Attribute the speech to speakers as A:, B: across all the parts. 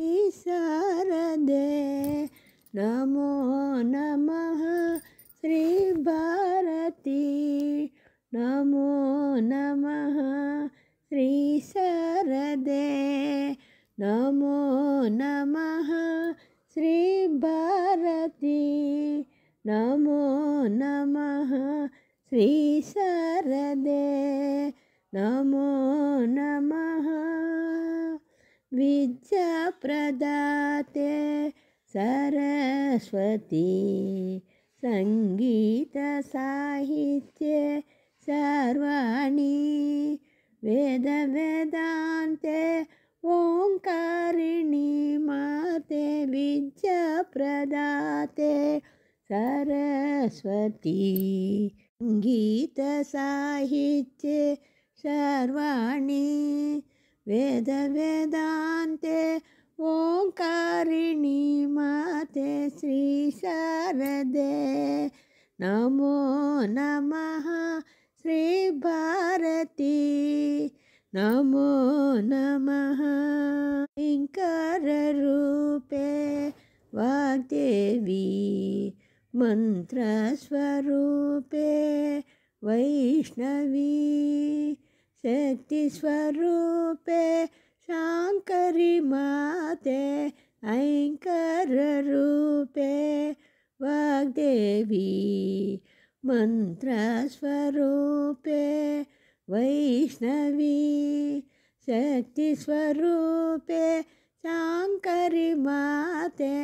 A: शारदे नमो नमः श्री भारती नमो नमः श्री शारदे नमो नमः श्री भारती नमो नमः श्री शारदे नमो नमः विद्या प्रदाते सरस्वती संगीत साहित्य सर्वाणि वेद वेदान्ते ओंकारिणी माते विद्या प्रदाते सरस्वती संगीत साहित्य सर्वाणि वेद वेदान्ते ओंकारिणी माते श्री शारदे नमो नमः श्री भारती नमो नमः ओंकार रूपे वाग्देवी मंत्र स्वरूपे वैष्णवी शक्ति स्वरूपे शांकरी माते ऐंकार रूपे वाग्देवी मंत्र स्वरूपे वैष्णवी शक्ति स्वरूपे शांकरी माते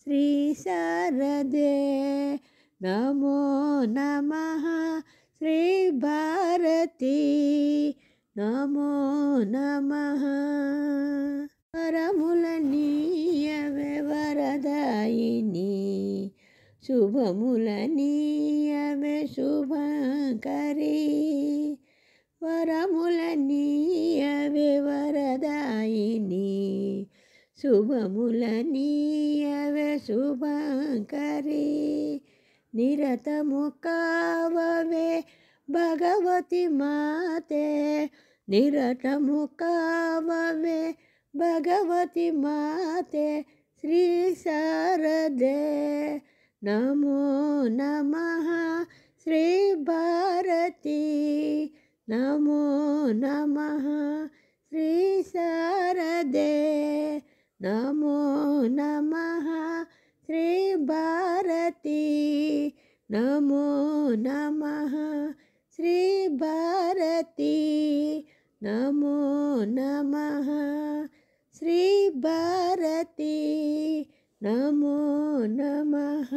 A: श्री शारदे नमो नमः श्री भारती नमो नमः वरमुलनीयवे वरदायिनी शुभमुलनीयवे शुभंकरी वरमुलनीयवे वरदायिनी शुभमुलनीयवे शुभंकरी निरतमुखाववे भगवती माते निरतमुखाववे भगवती माते श्री शारदे नमो नमः श्री भारती नमो नमः श्री शारदे नमो नमः श्री भारती नमो नमः श्री भारती नमो नमः श्री भारती नमो नमः।